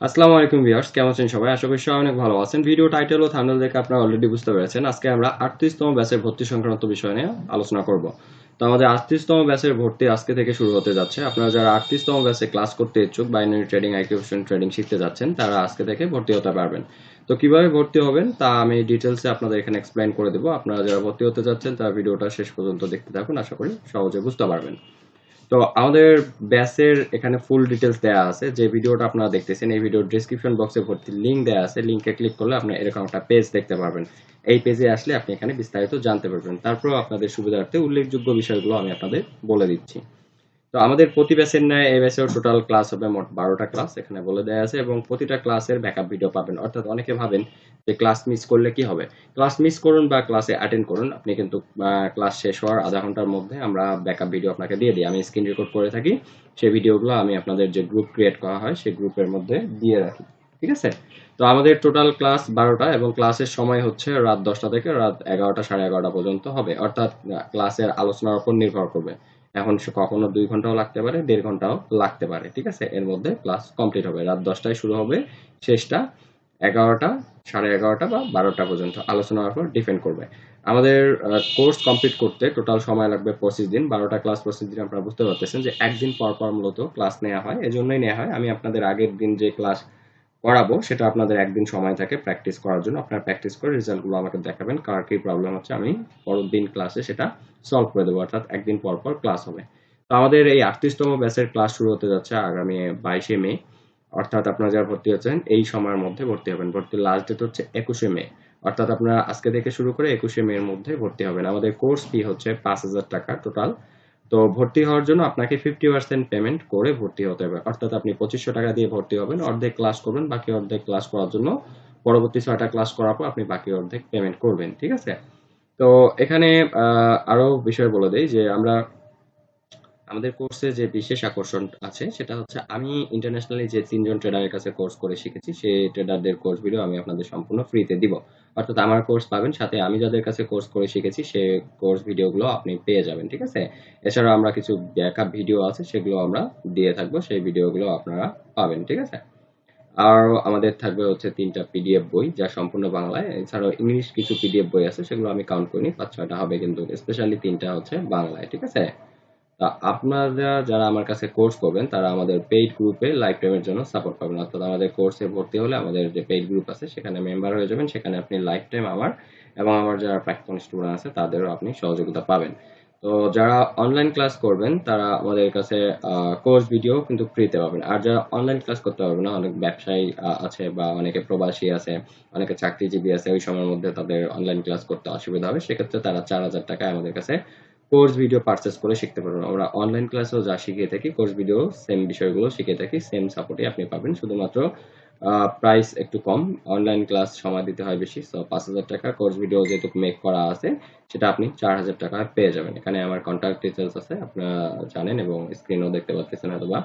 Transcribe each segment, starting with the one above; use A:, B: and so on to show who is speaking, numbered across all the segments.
A: আসসালামু আলাইকুম ভিউয়ার্স, কেমন আছেন সবাই? আশা করি সবাই অনেক ভালো আছেন। ভিডিও টাইটেল ও থাম্বনেল দেখে আপনারা অলরেডি বুঝতে পেরেছেন। আজকে আমরা 38তম ব্যাচের ভর্তি সংক্রান্ত বিষয় নিয়ে আলোচনা করব। তো আমাদের 38তম ব্যাচের ভর্তি আজকে থেকে শুরু হতে যাচ্ছে। আপনারা যারা 38তম ব্যাচে ক্লাস করতে ইচ্ছুক, binary trading, IQ option trading শিখতে যাচ্ছেন, তারা আজকে থেকে ভর্তি হতে পারবেন। তো কিভাবে ভর্তি হবেন তা আমি ডিটেলসে আপনাদের এখানে এক্সপ্লেইন করে দেব। আপনারা যারা ভর্তি হতে যাচ্ছেন তারা ভিডিওটা শেষ পর্যন্ত দেখতে থাকুন, আশা করি সহজে বুঝতে পারবেন। তো আমাদের ব্যাচের এখানে ফুল ডিটেলস দেওয়া আছে। যে ভিডিওটা আপনারা দেখতেছেন এই ভিডিওর ডেসক্রিপশন বক্সে ভর্তি লিংক দেওয়া আছে। লিংকে ক্লিক করলে আপনি এরকম একটা পেজ দেখতে পারবেন। এই পেজে আসলে আপনি এখানে বিস্তারিত জানতে পারবেন। তারপর আপনাদের সুবিধার্থে উল্লেখযোগ্য বিষয়গুলো আমি আপনাদের বলে দিচ্ছি। তো আমাদের প্রতি ব্যাচের ন্যায় এই ব্যাচেও টোটাল ক্লাস হবে মোট 12টা ক্লাস এখানে বলে দেওয়া আছে, এবং প্রতিটা ক্লাসের ব্যাকআপ ভিডিও পাবেন। অর্থাৎ অনেকে ভাবেন যে ক্লাস মিস করলে কি হবে। ক্লাস মিস করুন বা ক্লাসে অ্যাটেন্ড করুন, আপনি কিন্তু ক্লাস শেষ হওয়ার আধা ঘন্টার মধ্যে আমরা ব্যাকআপ ভিডিও আপনাকে দিয়ে দিই। আমি স্ক্রিন রেকর্ড করে থাকি, সেই ভিডিওগুলো আমি আপনাদের যে গ্রুপ ক্রিয়েট করা হয় সেই গ্রুপের মধ্যে দিয়ে রাখি। ঠিক আছে? তো আমাদের টোটাল ক্লাস 12টা, এবং ক্লাসের সময় হচ্ছে রাত 10টা থেকে রাত 11টা, সাড়ে 11টা পর্যন্ত হবে। অর্থাৎ ক্লাসের আলোচনার উপর নির্ভর করবে। এখন কখনো 2 ঘন্টাও লাগতে পারে, 1.5 ঘন্টাও লাগতে পারে। ঠিক আছে? এর মধ্যে ক্লাস কমপ্লিট হবে। রাত 10টায় শুরু হবে, শেষটা 11টা, সাড়ে 11টা বা 12টা পর্যন্ত। আলোচনার উপর ডিপেন্ড করবে। আমাদের কোর্স কমপ্লিট করতে টোটাল সময় লাগবে 25 দিন। 12টা ক্লাস 25 দিন, আপনারা বুঝতে পারতেছেন যে একদিন পর পর মূলত ক্লাস নেওয়া হয়। এজন্যই নেওয়া হয়, আমি আপনাদের আগের দিন যে ক্লাস করাবো সেটা আপনাদের একদিন সময় থাকে প্র্যাকটিস করার জন্য। আপনারা প্র্যাকটিস করে রেজাল্টগুলো আমাকে দেখাবেন, কার কি প্রবলেম হচ্ছে আমি পরের দিন ক্লাসে সেটা সলভ করে দেবো। অর্থাৎ একদিন পর পর ক্লাস হবে। তো আমাদের এই 38তম ব্যাচের ক্লাস শুরু হতে যাচ্ছে আগামী 22শে মে। অর্থাৎ আপনারা যারা ভর্তি হচ্ছেন এই সময়ের মধ্যে ভর্তি হবেন। ভর্তির লাস্ট ডেট হচ্ছে 21শে মে। অর্থাৎ আপনারা আজকে থেকে শুরু করে 21শে মে এর মধ্যে ভর্তি হবেন। আমাদের কোর্স ফি হচ্ছে 5,000 টাকা টোটাল। তো ভর্তি হওয়ার জন্য আপনাকে 50% পেমেন্ট করে ভর্তি হতে হবে। অর্থাৎ আপনি 2500 টাকা দিয়ে ভর্তি হবেন, অর্ধেক ক্লাস করবেন, বাকি অর্ধেক ক্লাস করার জন্য পরবর্তী 6টা ক্লাস করার পর আপনি বাকি অর্ধেক পেমেন্ট করবেন। ঠিক আছে? তো এখানে আরো বিষয় বলে দেই যে আমাদের কোর্সে যে বিশেষ আকর্ষণ আছে সেটা হচ্ছে, আমি ইন্টারন্যাশনালি যে 3জন ট্রেডারের কাছে কোর্স করে শিখেছি সেই ট্রেডারদের কোর্স ভিডিও আমি আপনাদের সম্পূর্ণ ফ্রিতে দিব। অর্থাৎ আমার কোর্স পাবেন, সাথে আমি যাদের কাছে কোর্স করে শিখেছি সেই কোর্স ভিডিওগুলো আপনি পেয়ে যাবেন। ঠিক আছে? এছাড়াও আমরা কিছু ব্যাকআপ ভিডিও আছে সেগুলো আমরা দিয়ে থাকবো, সেই ভিডিওগুলো আপনারা পাবেন। ঠিক আছে? আর আমাদের থাকবে হচ্ছে 3টা পিডিএফ বই যা সম্পূর্ণ বাংলায়। এছাড়াও ইংলিশ কিছু পিডিএফ বই আছে, সেগুলো আমি কাউন্ট করিনি, 5-6টা হবে, কিন্তু স্পেশালি 3টা হচ্ছে বাংলায়। ঠিক আছে? তা আপনারা যারা আমার কাছে কোর্স করবেন তারা আমাদের পেইড গ্রুপে লাইফ টাইমের জন্য সাপোর্ট পাবেন। অর্থাৎ আমাদের কোর্সে ভর্তি হলে আমাদের যে পেইড গ্রুপ আছে সেখানে মেম্বার হয়ে যাবেন। সেখানে আপনি লাইফ টাইম আমার এবং আমার যারা প্রাক্তন স্টুডেন্ট আছে তাদেরও আপনি সহযোগিতা পাবেন। তো যারা অনলাইন ক্লাস করবেন তারা আমাদের কাছে কোর্স ভিডিও কিন্তু ফ্রিতে পাবেন। আর যারা অনলাইন ক্লাস করতে পারবে না, অনেক ব্যবসায়ী আছে বা অনেকে প্রবাসী আছে, অনেকে চাকরিজীবী আছে, ওই সময়ের মধ্যে তাদের অনলাইন ক্লাস করতে অসুবিধা হবে, সেক্ষেত্রে তারা 4,000 টাকায় আমাদের কাছে কোর্স ভিডিও পারচেজ করে শিখতে পারবেন। আমরা অনলাইন ক্লাসেও যা শিখিয়ে থাকি, কোর্স ভিডিও সেম বিষয়গুলো শিখিয়ে থাকি, সেম সাপোর্টই আপনি পাবেন। শুধুমাত্র প্রাইস একটু কম, অনলাইন ক্লাস সময় দিতে হয় বেশি। সো 5,000 টাকা কোর্স ভিডিও যেটুকু মেক করা আছে সেটা আপনি 4,000 টাকায় পেয়ে যাবেন। এখানে আমার কন্ট্যাক্ট ডিটেলস আছে, আপনারা জানেন এবং স্ক্রিনেও দেখতে পাচ্ছেন হয়তোবা।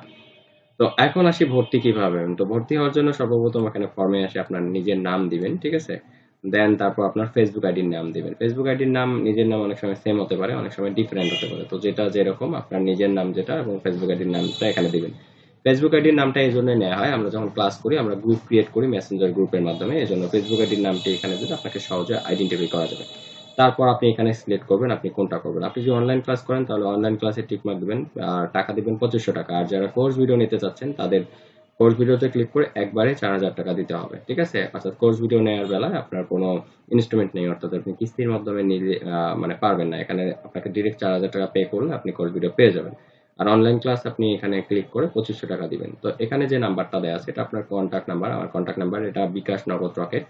A: তো এখন আসি ভর্তি কিভাবে হবেন। তো ভর্তি হওয়ার জন্য সর্বপ্রথম এখানে ফর্মে এসে আপনার নিজের নাম দিবেন। ঠিক আছে? দেন তারপর আপনার ফেসবুক আইডির নাম দিবেন। ফেসবুক আইডির নাম নিজের নাম অনেক সময় সেম হতে পারে, অনেক সময় ডিফারেন্ট হতে পারে। তো যেটা যেরকম আপনার নিজের নাম যেটা এবং ফেসবুক আইডির নামটা এখানে দিবেন। ফেসবুক আইডির নামটা এই জন্যই নেওয়া হয়, আমরা যখন ক্লাস করি আমরা গ্রুপ ক্রিয়েট করি মেসেঞ্জার গ্রুপের মাধ্যমে, এই জন্য ফেসবুক আইডির নামটি এখানে দিলে আপনাকে সহজে আইডেন্টিফাই করা যাবে। তারপর আপনি এখানে সিলেক্ট করবেন আপনি কোনটা করবেন। আপনি যদি অনলাইন ক্লাস করেন তাহলে অনলাইন ক্লাসে টিক মার্ক দিবেন, আর টাকা দিবেন 2500 টাকা। আর যারা কোর্স ভিডিও নিতে চাচ্ছেন তাদের কোর্স ভিডিওতে ক্লিক করে একবারে 4,000 টাকা দিতে হবে। ঠিক আছে? অর্থাৎ কোর্স ভিডিও নেওয়ার বেলায় আপনার কোনো ইনস্ট্রুমেন্ট নেই, অর্থাৎ আপনি কিস্তির মাধ্যমে নিলে মানে পারবেন না। এখানে আপনাকে ডিরেক্ট 4,000 টাকা পে করলে আপনি কোর্স ভিডিও পেয়ে যাবেন। আর অনলাইন ক্লাস আপনি এখানে ক্লিক করে 2500 টাকা দিবেন। তো এখানে যে নাম্বারটা দেওয়া আছে এটা আপনার কন্ট্যাক্ট নাম্বার, আমার কন্ট্যাক্ট নাম্বার, এটা বিকাশ, নগদ, রকেট।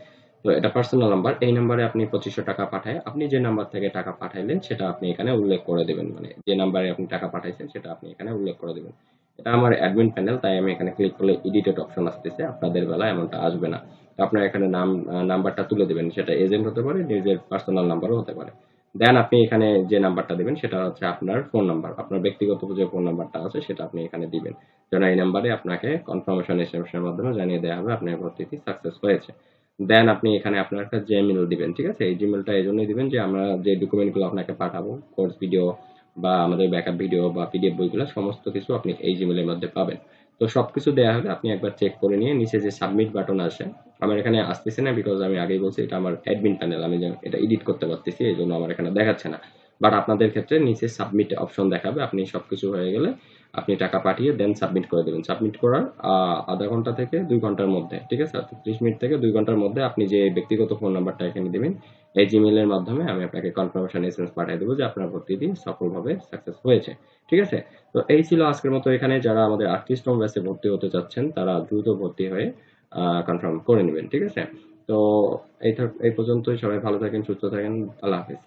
A: তো এটা পার্সোনাল নাম্বার। এই নাম্বারে আপনি 2500 টাকা পাঠায় আপনি যে নাম্বার থেকে টাকা পাঠাইলেন সেটা আপনি এখানে উল্লেখ করে দেবেন। মানে যে নাম্বারে আপনি টাকা পাঠাইছেন সেটা আপনি এখানে উল্লেখ করে দেবেন। এটা আমার অ্যাডমিন প্যানেল, তাই আমি এখানে ক্লিক করলে এডিটেড অপশন আসতেছে, আপনাদের বেলায় এমনটা আসবে না। তো আপনার এখানে নাম্বারটা তুলে দেবেন, সেটা এজেন্ট হতে পারে, নিজের পার্সোনাল নাম্বারও হতে পারে। দেন আপনি এখানে যে নাম্বারটা দেবেন সেটা হচ্ছে আপনার ফোন নাম্বার, আপনার ব্যক্তিগত যে ফোন নাম্বারটা আছে সেটা আপনি এখানে দিবেন, যেন এই নাম্বারে আপনাকে কনফার্মেশন এসএমএস এর মাধ্যমে জানিয়ে দেওয়া হবে আপনার ভর্তিটি সাকসেস হয়েছে। দেন আপনি এখানে আপনার একটা জিমেইল দিবেন। ঠিক আছে? এই জিমেইলটা এই জন্যই দিবেন যে আমরা যে ডকুমেন্টগুলো আপনাকে পাঠাবো, কোর্স ভিডিও বা আমাদের ব্যাকআপ ভিডিও বা পিডিএফ বইগুলো, সমস্ত কিছু আপনি এই জিমেইলের মধ্যে পাবেন। তো সবকিছু দেওয়া হলে আপনি একবার চেক করে নিয়ে নিচে যে সাবমিট বাটন আসে, আমার এখানে আসতেছে না বিকজ আমি আগেই বলছি এটা আমার অ্যাডমিন প্যানেল, আমি এটা এডিট করতে পারতেছি, এই জন্য আমার এখানে দেখাচ্ছে না। বাট আপনাদের ক্ষেত্রে নিচে সাবমিট অপশন দেখাবে, আপনি সবকিছু হয়ে গেলে আপনি টাকা পাঠিয়ে দেন সাবমিট করে দেবেন। সাবমিট করার আধা ঘন্টা থেকে 2 ঘন্টার মধ্যে, ঠিক আছে, 30 মিনিট থেকে 2 ঘন্টার মধ্যে আপনি যে ব্যক্তিগত ফোন নাম্বারটা এখানে দেবেন, এই জিমেইলের মাধ্যমে আমি আপনাকে কনফার্মেশন এসএমএস পাঠিয়ে দেবো যে আপনার ভর্তিটি সফলভাবে সাকসেস হয়েছে। ঠিক আছে, তো এই ছিল আজকের মতো। এখানে যারা আমাদের 38তম ব্যাচে ভর্তি হতে চাচ্ছেন তারা দ্রুত ভর্তি হয়ে কনফার্ম করে নেবেন। ঠিক আছে, তো এই পর্যন্তই। সবাই ভালো থাকেন, সুস্থ থাকেন, আল্লাহ হাফিজ।